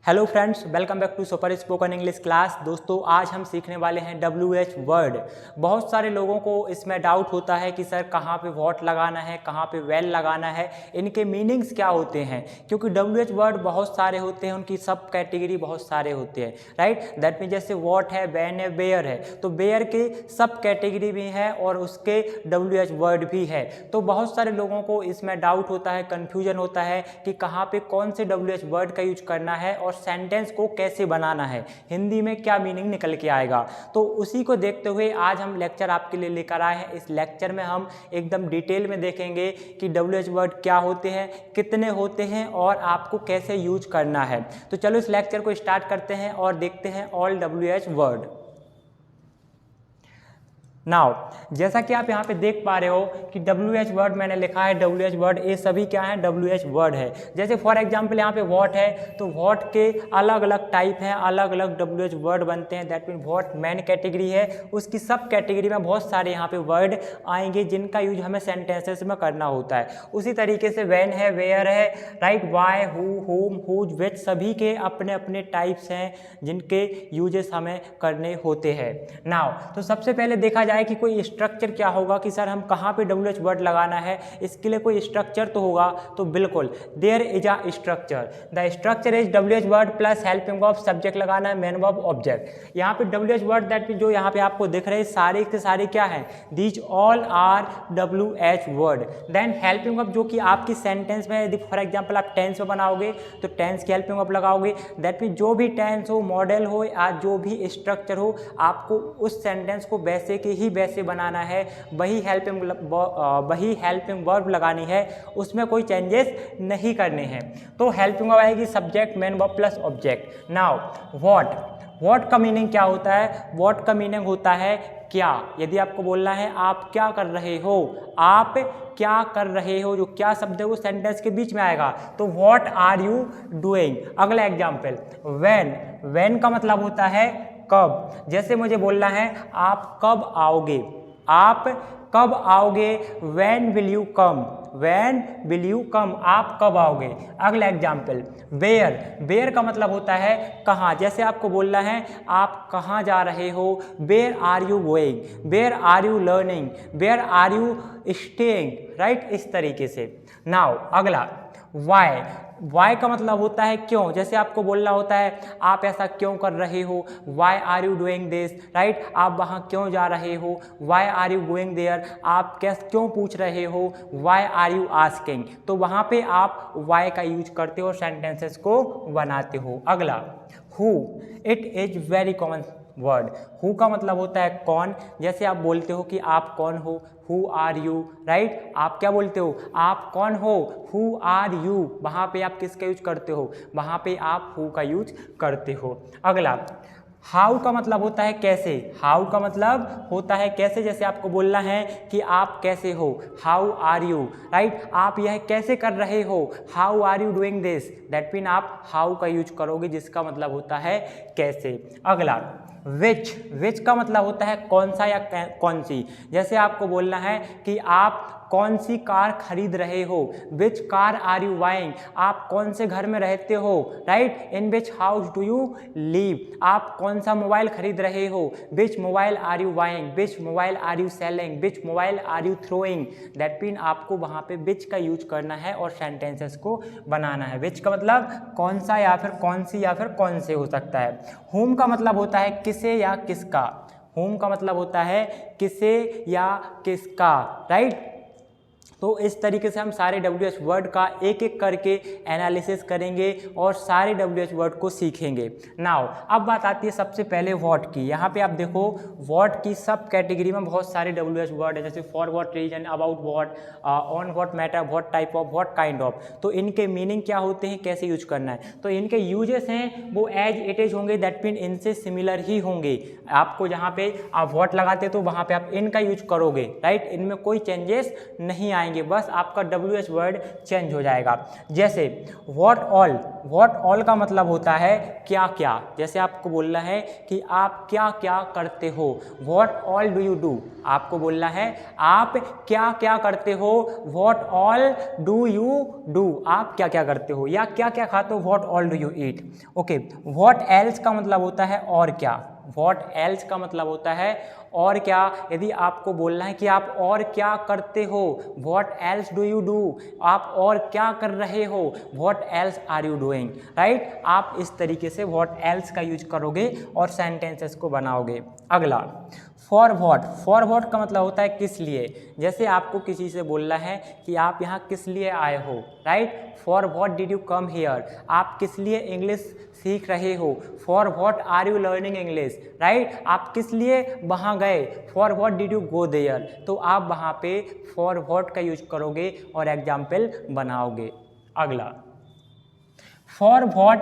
Hello friends, welcome back to super spoken English class. दोस्तों, आज हम सीखने वाले हैं WH वर्ड। बहुत सारे लोगों को इसमें डाउट होता है कि सर कहाँ पे व्हाट लगाना है, कहाँ पे वेल लगाना है, इनके मीनिंग्स क्या होते हैं। क्योंकि WH वर्ड बहुत सारे होते हैं, उनकी सब कैटेगरी बहुत सारे होते हैं, राइट। दैट मीन जैसे व्हाट है, वैन है, वेयर है, तो वेयर के सब कैटेगरी भी है और उसके WH वर्ड भी है। तो बहुत सारे लोगों को इसमें डाउट होता है, कन्फ्यूजन होता है कि कहाँ पे कौन से WH वर्ड का यूज करना है और सेंटेंस को कैसे बनाना है, हिंदी में क्या मीनिंग निकल के आएगा। तो उसी को देखते हुए आज हम लेक्चर आपके लिए लेकर आए हैं। इस लेक्चर में हम एकदम डिटेल में देखेंगे कि WH वर्ड क्या होते हैं, कितने होते हैं और आपको कैसे यूज करना है। तो चलो इस लेक्चर को स्टार्ट करते हैं और देखते हैं ऑल WH वर्ड। नाउ जैसा कि आप यहाँ पे देख पा रहे हो कि WH वर्ड मैंने लिखा है, WH वर्ड ये सभी क्या है, WH वर्ड है। जैसे फॉर एग्जांपल यहाँ पे व्हाट है, तो व्हाट के अलग अलग टाइप हैं, अलग अलग WH वर्ड बनते हैं। That mean what main category है, उसकी सब कैटेगरी में बहुत सारे यहाँ पे वर्ड आएंगे जिनका यूज हमें सेंटेंसेस में करना होता है। उसी तरीके से व्हेन है, वेयर है, right, why, who, whom, whose, which, सभी के अपने अपने टाइप्स हैं जिनके यूजेस हमें करने होते हैं। नाउ तो सबसे पहले देखा जाए कि कोई स्ट्रक्चर क्या होगा कि सर हम कहाँ पे WH वर्ड लगाना है, इसके लिए कोई स्ट्रक्चर तो होगा। तो बिल्कुल there is a structure. The structure is WH word plus helping of subject लगाना है, मेन वर्ब, ऑब्जेक्ट। यहाँ पे WH वर्ड दैट जो यहाँ पे आपको दिख रहे हैं सारे के सारे क्या है, these all are WH word. Then helping of जो कि आपकी सेंटेंस में यदि फॉर एग्जाम्पल आप टेंस में बनाओगे तो टेंस की हेल्पिंग ऑफ लगाओगे। दैट मीन जो भी टेंस हो, मॉडल हो या जो भी स्ट्रक्चर हो, आपको उस सेंटेंस को वैसे के ही वैसे बनाना है, वही हेल्पिंग वर्ब लगानी है, उसमें कोई चेंजेस नहीं करने हैं। तो हेल्पिंग वर्ब आएगी subject, main verb plus object. Now what का मीनिंग क्या होता है, व्हाट का मीनिंग होता है क्या। यदि आपको बोलना है आप क्या कर रहे हो, आप क्या कर रहे हो, जो क्या शब्द है वो सेंटेंस के बीच में आएगा, तो व्हाट आर यू डूइंग। अगला एग्जाम्पल व्हेन का मतलब होता है कब। जैसे मुझे बोलना है आप कब आओगे, आप कब आओगे, when will you come, when will you come, आप कब आओगे। अगला एग्जाम्पल वेयर का मतलब होता है कहाँ। जैसे आपको बोलना है आप कहाँ जा रहे हो, where are you going, where are you learning, where are you staying, right, इस तरीके से। नाउ अगला वाई का मतलब होता है क्यों। जैसे आपको बोलना होता है आप ऐसा क्यों कर रहे हो, why are you doing this, right, आप वहाँ क्यों जा रहे हो, why are you going there, आप क्यों पूछ रहे हो, वाई आर यू आस्किंग। तो वहाँ पे आप वाई का यूज करते हो, सेंटेंसेस को बनाते हो। अगला who, it is very common word. Who का मतलब होता है कौन। जैसे आप बोलते हो कि आप कौन हो, हु आर यू, राइट, आप क्या बोलते हो, आप कौन हो, हु आर यू। वहाँ पे आप किसका यूज करते हो, वहाँ पे आप हु का यूज करते हो। अगला हाउ का मतलब होता है कैसे, हाउ का मतलब होता है कैसे। जैसे आपको बोलना है कि आप कैसे हो, हाउ आर यू, राइट, आप यह कैसे कर रहे हो, how are you doing this. That mean आप हाउ का यूज करोगे जिसका मतलब होता है कैसे। अगला विच का मतलब होता है कौन सा या कौन सी। जैसे आपको बोलना है कि आप कौन सी कार खरीद रहे हो, which car are you buying, आप कौन से घर में रहते हो, right, in which house do you live, आप कौन सा मोबाइल खरीद रहे हो, which mobile are you buying, which mobile are you selling, which mobile are you throwing. That mean आपको वहाँ पे विच का यूज करना है और सेंटेंसेस को बनाना है। विच का मतलब कौन सा या फिर कौन सी या फिर कौन से हो सकता है। होम का मतलब होता है किसे या किसका, होम का मतलब होता है किसे या किसका, राइट। तो इस तरीके से हम सारे WH वर्ड का एक एक करके एनालिसिस करेंगे और सारे WH वर्ड को सीखेंगे। नाउ अब बात आती है सबसे पहले व्हाट की। यहाँ पे आप देखो व्हाट की सब कैटेगरी में बहुत सारे WH वर्ड है, जैसे for what reason, about what, on what matter, what type of, what kind of. तो इनके मीनिंग क्या होते हैं, कैसे यूज करना है। तो इनके यूजेस हैं वो एज इट इज होंगे, दैट मीन इनसे सिमिलर ही होंगे। आपको जहाँ पे आप व्हाट लगाते तो वहाँ पे आप इनका यूज करोगे, राइट, इनमें कोई चेंजेस नहीं आएंगे। आएंगे, बस आपका WH वर्ड चेंज हो जाएगा। जैसे व्हाट ऑल का मतलब होता है क्या क्या, जैसे आपको बोलना है कि आप क्या क्या करते हो, what all do you do, आपको बोलना है आप क्या क्या करते हो, what all do you do, आप क्या क्या करते हो या क्या क्या खाते हो, what all do you eat. Okay, what else का मतलब होता है और क्या, व्हाट एल्स का मतलब होता है और क्या। यदि आपको बोलना है कि आप और क्या करते हो, what else do you do, आप और क्या कर रहे हो, what else are you doing, right. आप इस तरीके से व्हाट एल्स का यूज करोगे और सेंटेंसेस को बनाओगे। अगला फॉर व्हाट का मतलब होता है किस लिए। जैसे आपको किसी से बोलना है कि आप यहाँ किस लिए आए हो, right. For what did you come here, आप किस लिए इंग्लिश सीख रहे हो, for what are you learning English, right. आप किस लिए वहाँ गए, for what did you go there, तो आप वहाँ पे फॉर व्हाट का यूज करोगे और एग्जाम्पल बनाओगे। अगला फॉर व्हाट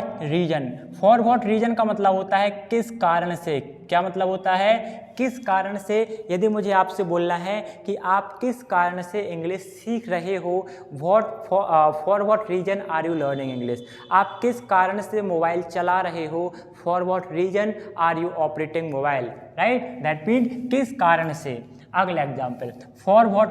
रीजन का मतलब होता है किस कारण से, क्या मतलब होता है किस कारण से। यदि मुझे आपसे बोलना है कि आप किस कारण से इंग्लिश सीख रहे हो, for what reason are you learning English, आप किस कारण से मोबाइल चला रहे हो, for what reason are you operating mobile, right, that mean किस कारण से। अगला एग्जाम्पल फॉर व्हाट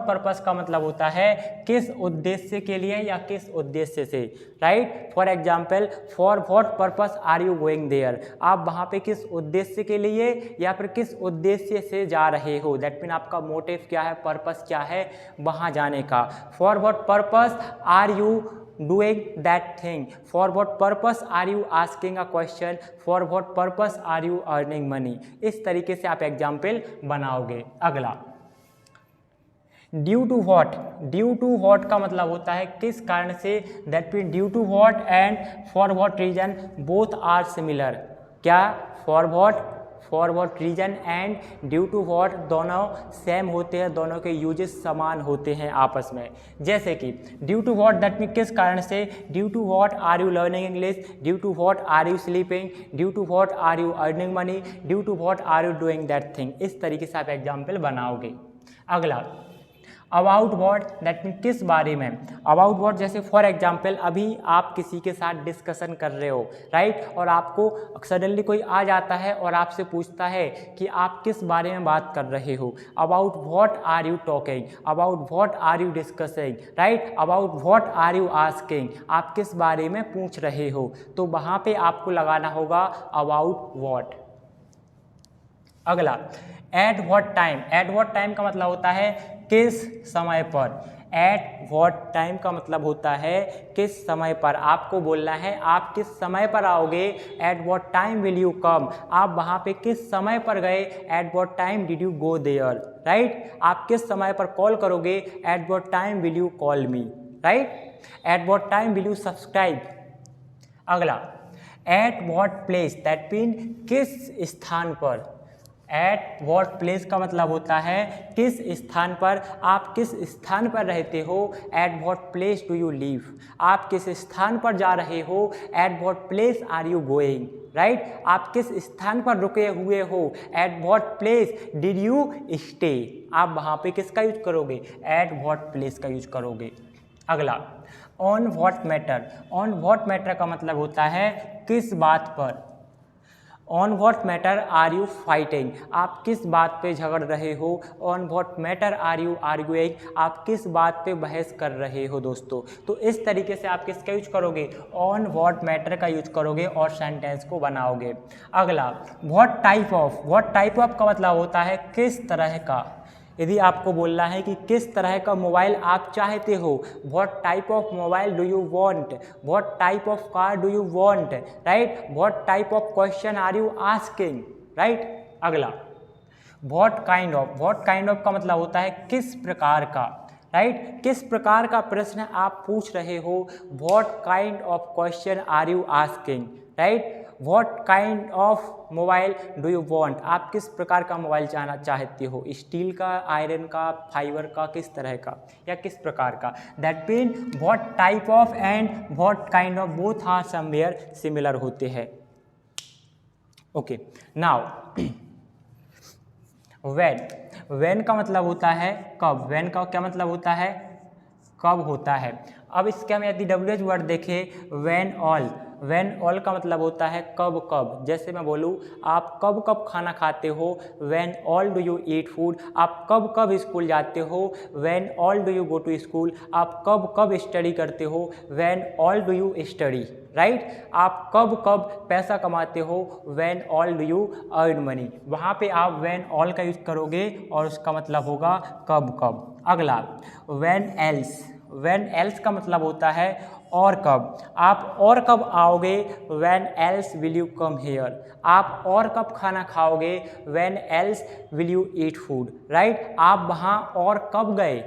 पर्पस का मतलब होता है किस उद्देश्य के लिए या किस उद्देश्य से, right. For example for what purpose are you going there, आप वहाँ पे किस उद्देश्य के लिए या फिर किस उद्देश्य से जा रहे हो, दैट मीन आपका मोटिव क्या है, पर्पस क्या है वहाँ जाने का। For what purpose are you doing that thing, for what purpose are you asking a question, for what purpose are you earning money, इस तरीके से आप एग्जाम्पल बनाओगे। अगला ड्यू टू व्हाट का मतलब होता है किस कारण से, that mean due to what and for what reason both are similar, क्या for what reason and due to what दोनों सेम होते हैं, दोनों के यूजेस समान होते हैं आपस में। जैसे कि due to what that mean किस कारण से, due to what are you learning English, due to what are you sleeping, due to what are you earning money, due to what are you doing that thing, इस तरीके से आप example बनाओगे। अगला about what that mean किस बारे में, about what जैसे फॉर एग्जाम्पल अभी आप किसी के साथ डिस्कशन कर रहे हो, राइट, और आपको सडनली कोई आ जाता है और आपसे पूछता है कि आप किस बारे में बात कर रहे हो, about what are you talking, about what are you discussing, right, about what are you asking, आप किस बारे में पूछ रहे हो, तो वहाँ पे आपको लगाना होगा अबाउट व्हाट। अगला एट व्हाट टाइम का मतलब होता है किस समय पर, एट व्हाट टाइम का मतलब होता है किस समय पर, आपको बोलना है आप किस समय पर आओगे, at what time will you come, आप वहाँ पे किस समय पर गए, at what time did you go there, right, आप किस समय पर कॉल करोगे, at what time will you call me, right, at what time will you subscribe. अगला at what place that mean किस स्थान पर, एट व्हाट प्लेस का मतलब होता है किस स्थान पर, आप किस स्थान पर रहते हो, at what place do you live, आप किस स्थान पर जा रहे हो, at what place are you going, right, आप किस स्थान पर रुके हुए हो, at what place did you stay, आप वहाँ पे किसका यूज करोगे, एट व्हाट प्लेस का यूज करोगे। अगला ऑन व्हाट मैटर का मतलब होता है किस बात पर, on what matter are you fighting, आप किस बात पे झगड़ रहे हो, on what matter are you arguing, आप किस बात पे बहस कर रहे हो दोस्तों। तो इस तरीके से आप किसका यूज करोगे, ऑन व्हाट मैटर का यूज करोगे और सेंटेंस को बनाओगे। अगला व्हाट टाइप ऑफ का मतलब होता है किस तरह का, यदि आपको बोलना है कि किस तरह का मोबाइल आप चाहते हो, what type of mobile do you want, what type of car do you want, right, what type of question are you asking, right. अगला व्हाट काइंड ऑफ का मतलब होता है किस प्रकार का, राइट, किस प्रकार का प्रश्न आप पूछ रहे हो, what kind of question are you asking, right, what kind of mobile do you want, आप किस प्रकार का मोबाइल चाहना चाहते हो, स्टील का, आयरन का, फाइबर का, किस तरह का या किस प्रकार का, that mean what type of and what kind of both are somewhere similar होते हैं। ओके नाउ व्हेन का मतलब होता है कब, व्हेन का क्या मतलब होता है, कब होता है। अब इसके हम यदि WH वर्ड देखें, व्हेन ऑल, व्हेन ऑल का मतलब होता है कब कब। जैसे मैं बोलूँ आप कब कब खाना खाते हो, when all do you eat food. आप कब कब स्कूल जाते हो, when all do you go to school. आप कब कब स्टडी करते हो, when all do you study, right. आप कब कब पैसा कमाते हो, when all do you earn money. वहाँ पे आप व्हेन ऑल का यूज करोगे और उसका मतलब होगा कब कब। अगला व्हेन एल्स, व्हेन एल्स का मतलब होता है और कब। आप और कब आओगे, when else will you come here. आप और कब खाना खाओगे, when else will you eat food, right. आप वहाँ और कब गए,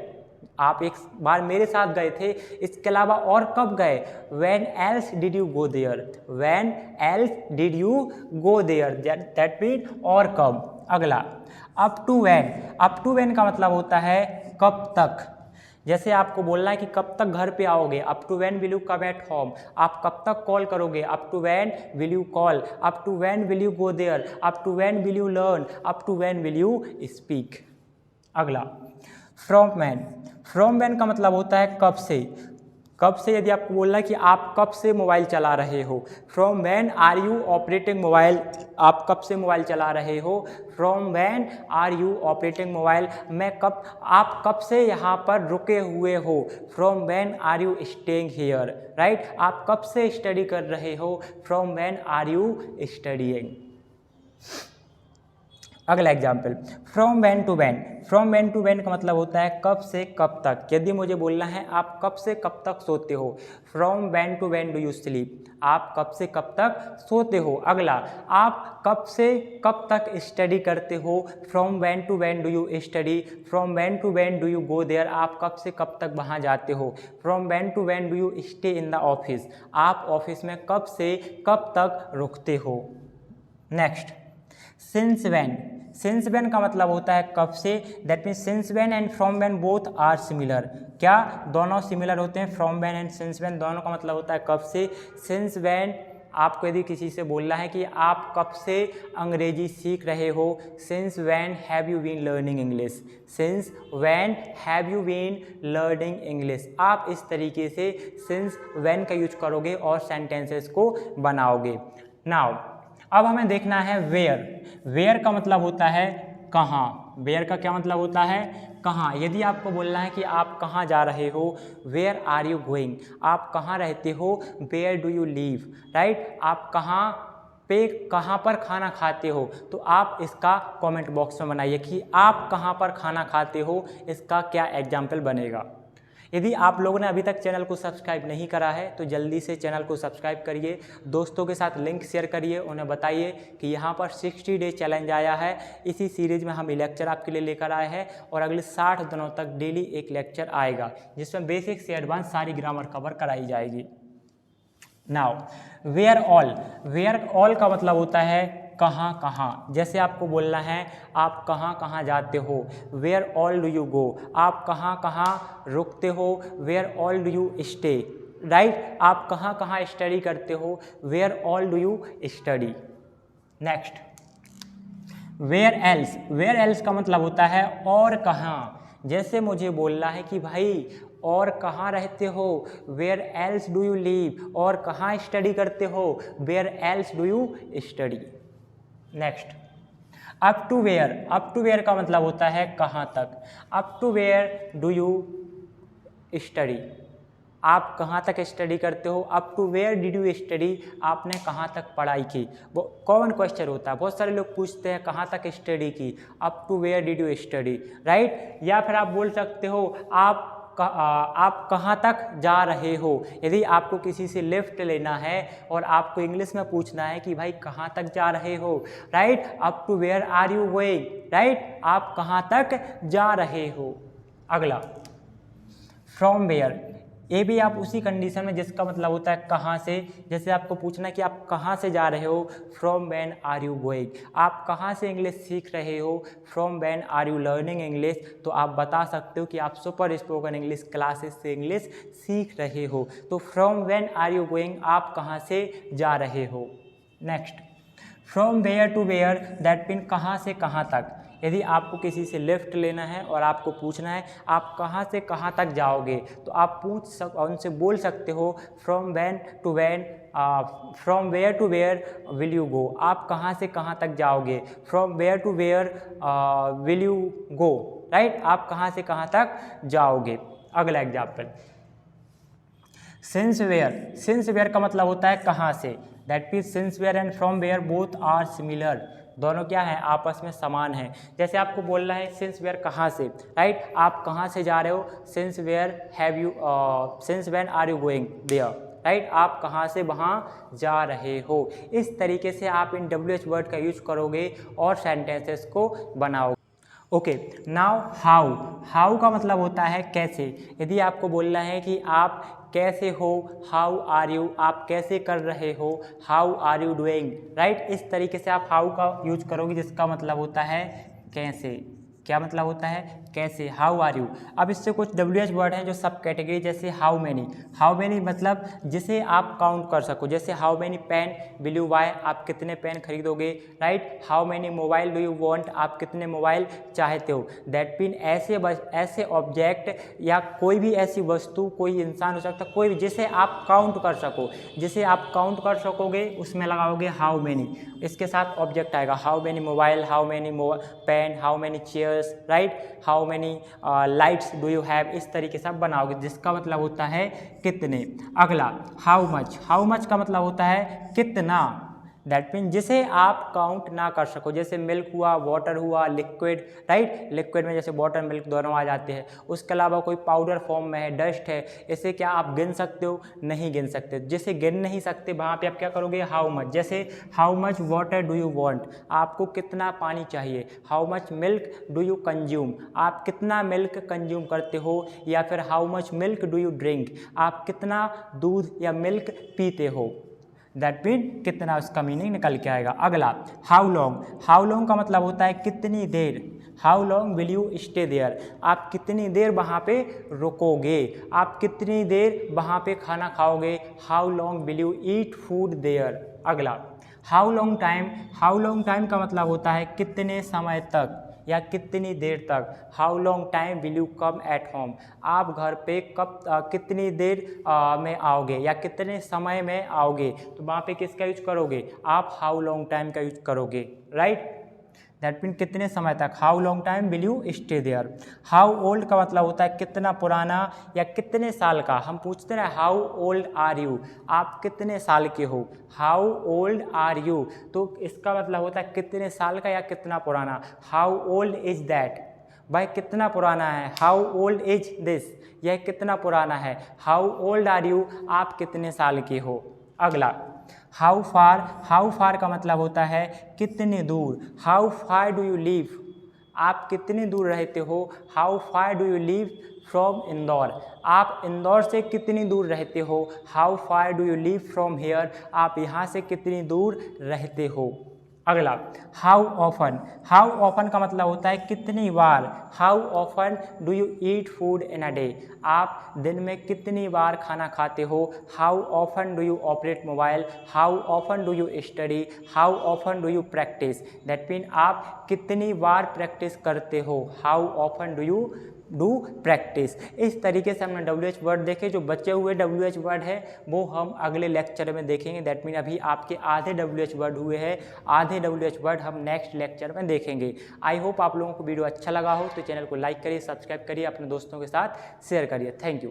आप एक बार मेरे साथ गए थे, इसके अलावा और कब गए, when else did you go there, when else did you go there, that mean और कब। अगला up to when, up to when का मतलब होता है कब तक। जैसे आपको बोलना है कि कब तक घर पे आओगे, up to when will you come at home. आप कब तक कॉल करोगे, up to when will you call. Up to when will you go there, up to when will you learn, up to when will you speak. अगला from when, from when का मतलब होता है कब से। कब से यदि आपको बोलना है कि आप कब से मोबाइल चला रहे हो, from when are you operating mobile. आप कब से मोबाइल चला रहे हो, from when are you operating mobile. मैं कब, आप कब से यहाँ पर रुके हुए हो, from when are you staying here, right. आप कब से स्टडी कर रहे हो, from when are you studying. अगला example from when to when, from when to when का मतलब होता है कब से कब तक। यदि मुझे बोलना है आप कब से कब तक सोते हो, from when to when do you sleep. आप कब से कब तक सोते हो। अगला आप कब से कब तक स्टडी करते हो, from when to when do you study, from when to when do you go there. आप कब से कब तक वहाँ जाते हो, from when to when do you stay in the office. आप ऑफिस में कब से कब तक रुकते हो। Next since when, since when का मतलब होता है कब से। That means since when and from when both are similar. क्या दोनों सिमिलर होते हैं, from when and since when दोनों का मतलब होता है कब से। सिंस व्हेन आपको यदि किसी से बोलना है कि आप कब से अंग्रेजी सीख रहे हो, since when have you been learning English, since when have you been learning English. आप इस तरीके से सिंस व्हेन का यूज करोगे और सेंटेंसेस को बनाओगे। नाउ अब हमें देखना है वेयर, वेयर का मतलब होता है कहाँ। वेयर का क्या मतलब होता है, कहाँ। यदि आपको बोलना है कि आप कहाँ जा रहे हो, वेयर आर यू गोइंग। आप कहाँ रहते हो, where do you live, right. आप कहाँ पे, कहाँ पर खाना खाते हो, तो आप इसका कमेंट बॉक्स में बनाइए कि आप कहाँ पर खाना खाते हो, इसका क्या एग्जाम्पल बनेगा। यदि आप लोगों ने अभी तक चैनल को सब्सक्राइब नहीं करा है तो जल्दी से चैनल को सब्सक्राइब करिए, दोस्तों के साथ लिंक शेयर करिए, उन्हें बताइए कि यहाँ पर 60 डे चैलेंज आया है। इसी सीरीज़ में हम लेक्चर आपके लिए लेकर आए हैं और अगले 60 दिनों तक डेली एक लेक्चर आएगा जिसमें बेसिक से एडवांस सारी ग्रामर कवर कराई जाएगी। Now where all, where all का मतलब होता है कहाँ कहाँ। जैसे आपको बोलना है आप कहाँ कहाँ जाते हो, where all do you go. आप कहाँ कहाँ रुकते हो, where all do you stay, right. आप कहाँ कहाँ स्टडी करते हो, where all do you study. Next where else, where else का मतलब होता है और कहाँ। जैसे मुझे बोलना है कि भाई और कहाँ रहते हो, where else do you live. और कहाँ स्टडी करते हो, where else do you study. Next up to where, up to where का मतलब होता है कहाँ तक। Up to where do you study. आप कहाँ तक स्टडी करते हो, up to where did you study. आपने कहाँ तक पढ़ाई की। वो कॉमन क्वेश्चन होता है, बहुत सारे लोग पूछते हैं कहाँ तक स्टडी की, up to where did you study, right. या फिर आप बोल सकते हो आप कहाँ तक जा रहे हो। यदि आपको किसी से लिफ्ट लेना है और आपको इंग्लिश में पूछना है कि भाई कहाँ तक जा रहे हो, right, up to where are you going, right, आप कहाँ तक जा रहे हो। अगला फ्रॉम वेयर, ये भी आप उसी कंडीशन में जिसका मतलब होता है कहाँ से। जैसे आपको पूछना है कि आप कहाँ से जा रहे हो, from when are you going. आप कहाँ से इंग्लिश सीख रहे हो, from when are you learning English. तो आप बता सकते हो कि आप सुपर स्पोकन इंग्लिश क्लासेस से इंग्लिश सीख रहे हो। तो from when are you going, आप कहाँ से जा रहे हो। Next from where to where, that mean कहाँ से कहाँ तक। यदि आपको किसी से लिफ्ट लेना है और आपको पूछना है आप कहाँ से कहाँ तक जाओगे, तो आप उनसे बोल सकते हो from where to where will you go. आप कहाँ से कहाँ तक जाओगे, from where to where will you go, right, आप कहाँ से कहाँ तक जाओगे। अगला एग्जाम्पल, सिंस वेयर का मतलब होता है कहाँ से। That means since where and from where both are similar, दोनों क्या है, आपस में समान है। जैसे आपको बोलना है सिंस वेयर कहाँ से, राइट, आप कहाँ से जा रहे हो, since when are you going there, right, आप कहाँ से वहाँ जा रहे हो। इस तरीके से आप इन WH वर्ड का यूज करोगे और सेंटेंसेस को बनाओगे। ओके, नाउ हाउ का मतलब होता है कैसे। यदि आपको बोलना है कि आप कैसे हो, हाउ आर यू, आप कैसे कर रहे हो, how are you doing, right, इस तरीके से आप हाउ का यूज करोगे जिसका मतलब होता है कैसे। क्या मतलब होता है, कैसे, हाउ आर यू। अब इससे कुछ WH वर्ड हैं जो सब कैटेगरी, जैसे हाउ मैनी मतलब जिसे आप काउंट कर सको, जैसे how many pen will you buy, आप कितने पेन खरीदोगे, right, how many mobile do you want, आप कितने मोबाइल चाहते हो। दैट मीन ऐसे ऑब्जेक्ट या कोई भी ऐसी वस्तु, कोई इंसान हो सकता है, कोई भी जिसे आप काउंट कर सको, जिसे आप काउंट कर सकोगे उसमें लगाओगे हाउ मैनी, इसके साथ ऑब्जेक्ट आएगा, how many mobile, how many pen, how many chairs, right, how many lights do you have, इस तरीके से आप बनाओगे जिसका मतलब होता है कितने। अगला हाउ मच का मतलब होता है कितना। दैट मीन जिसे आप काउंट ना कर सको, जैसे मिल्क हुआ, वाटर हुआ, लिक्विड, राइट, लिक्विड में जैसे वाटर मिल्क दोनों आ जाते हैं। उसके अलावा कोई पाउडर फॉर्म में है, डस्ट है, इसे क्या आप गिन सकते हो, नहीं गिन सकते। जिसे गिन नहीं सकते वहाँ पे आप क्या करोगे, हाउ मच। जैसे how much water do you want, आपको कितना पानी चाहिए। How much milk do you consume, आप कितना मिल्क कंज्यूम करते हो। या फिर how much milk do you drink, आप कितना दूध या मिल्क पीते हो। दैट मीन कितना, उसका मीनिंग निकल के आएगा। अगला हाउ लॉन्ग का मतलब होता है कितनी देर। How long will you stay there, आप कितनी देर वहाँ पे रुकोगे, आप कितनी देर वहाँ पे खाना खाओगे। How long will you eat food there. अगला हाउ लॉन्ग टाइम का मतलब होता है कितने समय तक या कितनी देर तक। How long time will you come at home, आप घर पे कितनी देर में आओगे या कितने समय में आओगे, तो वहाँ पे किसका यूज करोगे, आप हाउ लॉन्ग टाइम का यूज करोगे, राइट। दैट मीन कितने समय तक, how long time will you stay there. How old का मतलब होता है कितना पुराना या कितने साल का। हम पूछते हैं हाउ ओल्ड आर यू, आप कितने साल के हो, हाउ ओल्ड आर यू, तो इसका मतलब होता है कितने साल का या कितना पुराना। हाउ ओल्ड इज दैट, भाई कितना पुराना है। हाउ ओल्ड इज दिस, यह कितना पुराना है। हाउ ओल्ड आर यू, आप कितने साल के हो। अगला हाउ फार का मतलब होता है कितने दूर। How far do you live, आप कितनी दूर रहते हो। How far do you live from Indore, आप इंदौर से कितनी दूर रहते हो। How far do you live from here, आप यहाँ से कितनी दूर रहते हो। अगला हाउ ऑफन का मतलब होता है कितनी बार। How often do you eat food in a day, आप दिन में कितनी बार खाना खाते हो। How often do you operate mobile, how often do you study, how often do you practice. That mean आप कितनी बार प्रैक्टिस करते हो। How often do you do practice. इस तरीके से हमने WH वर्ड देखे। जो बचे हुए WH वर्ड है वो हम अगले लेक्चर में देखेंगे। दैट मीन अभी आपके आधे WH वर्ड हुए हैं, आधे WH वर्ड हम नेक्स्ट लेक्चर में देखेंगे। आई होप आप लोगों को वीडियो अच्छा लगा हो तो चैनल को लाइक करिए, सब्सक्राइब करिए, अपने दोस्तों के साथ शेयर करिए। Thank you.